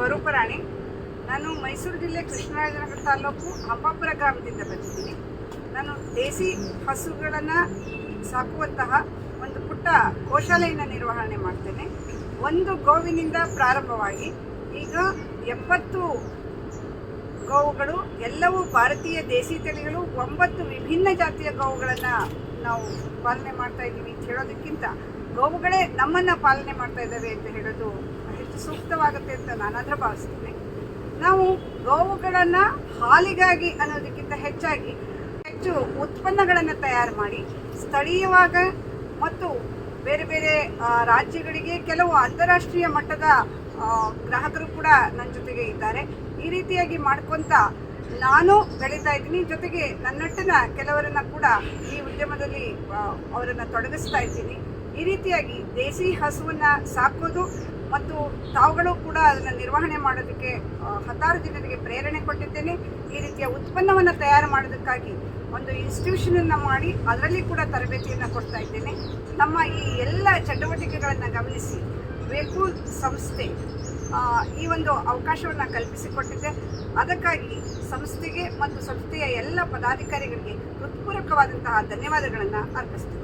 ಸ್ವರೂಪರಾಣಿ. ನಾನು ಮೈಸೂರು ಜಿಲ್ಲೆ ಕೃಷ್ಣರಾಜನಗರ ತಾಲೂಕು ಹಂಪಾಪುರ ಗ್ರಾಮದಿಂದ ಬಂದಿದ್ದೀನಿ. ನಾನು ದೇಸಿ ಹಸುಗಳನ್ನು ಸಾಕುವಂತಹ ಒಂದು ಪುಟ್ಟ ಗೋಶಾಲೆಯನ್ನು ನಿರ್ವಹಣೆ ಮಾಡ್ತೇನೆ. ಒಂದು ಗೋವಿನಿಂದ ಪ್ರಾರಂಭವಾಗಿ ಈಗ 70 ಗೋವುಗಳು, ಎಲ್ಲವೂ ಭಾರತೀಯ ದೇಸಿ ತಳಿಗಳು. 9 ವಿಭಿನ್ನ ಜಾತಿಯ ಗೋವುಗಳನ್ನು ನಾವು ಪಾಲನೆ ಮಾಡ್ತಾ ಇದ್ದೀವಿ ಅಂತ ಹೇಳೋದಕ್ಕಿಂತ ಗೋವುಗಳೇ ನಮ್ಮನ್ನು ಪಾಲನೆ ಮಾಡ್ತಾ ಇದ್ದಾವೆ ಅಂತ ಹೇಳೋದು ಹೆಚ್ಚು ಸೂಕ್ತವಾಗುತ್ತೆ ಅಂತ ನಾನಾದರೂ ಭಾವಿಸ್ತೀನಿ. ನಾವು ಗೋವುಗಳನ್ನು ಹಾಲಿಗಾಗಿ ಅನ್ನೋದಕ್ಕಿಂತ ಹೆಚ್ಚು ಉತ್ಪನ್ನಗಳನ್ನು ತಯಾರು ಮಾಡಿ ಸ್ಥಳೀಯವಾಗ ಮತ್ತು ಬೇರೆ ಬೇರೆ ರಾಜ್ಯಗಳಿಗೆ, ಕೆಲವು ಅಂತಾರಾಷ್ಟ್ರೀಯ ಮಟ್ಟದ ಗ್ರಾಹಕರು ಕೂಡ ನನ್ನ ಜೊತೆಗೆ ಇದ್ದಾರೆ. ಈ ರೀತಿಯಾಗಿ ಮಾಡ್ಕೊತ ನಾನು ಬೆಳೀತಾ ಇದ್ದೀನಿ. ಜೊತೆಗೆ ನನ್ನೊಟ್ಟಿನ ಕೆಲವರನ್ನು ಕೂಡ ಈ ಉದ್ಯಮದಲ್ಲಿ ಅವರನ್ನು ತೊಡಗಿಸ್ತಾ ಇದ್ದೀನಿ. ಈ ರೀತಿಯಾಗಿ ದೇಸಿ ಹಸುವನ್ನು ಸಾಕೋದು ಮತ್ತು ತಾವುಗಳು ಕೂಡ ಅದನ್ನು ನಿರ್ವಹಣೆ ಮಾಡೋದಕ್ಕೆ ಹತ್ತಾರು ಜನರಿಗೆ ಪ್ರೇರಣೆ ಕೊಟ್ಟಿದ್ದೇನೆ. ಈ ರೀತಿಯ ಉತ್ಪನ್ನವನ್ನು ತಯಾರು ಮಾಡೋದಕ್ಕಾಗಿ ಒಂದು ಇನ್ಸ್ಟಿಟ್ಯೂಷನನ್ನು ಮಾಡಿ ಅದರಲ್ಲಿ ಕೂಡ ತರಬೇತಿಯನ್ನು ಕೊಡ್ತಾ ಇದ್ದೇನೆ. ನಮ್ಮ ಈ ಎಲ್ಲ ಚಟುವಟಿಕೆಗಳನ್ನು ಗಮನಿಸಿ ವೇಕೂಲ್ ಸಂಸ್ಥೆ ಈ ಒಂದು ಅವಕಾಶವನ್ನು ಕಲ್ಪಿಸಿಕೊಟ್ಟಿದೆ. ಅದಕ್ಕಾಗಿ ಸಂಸ್ಥೆಗೆ ಮತ್ತು ಸಂಸ್ಥೆಯ ಎಲ್ಲ ಪದಾಧಿಕಾರಿಗಳಿಗೆ ಹೃತ್ಪೂರ್ವಕವಾದಂತಹ ಧನ್ಯವಾದಗಳನ್ನು ಅರ್ಪಿಸ್ತೇನೆ.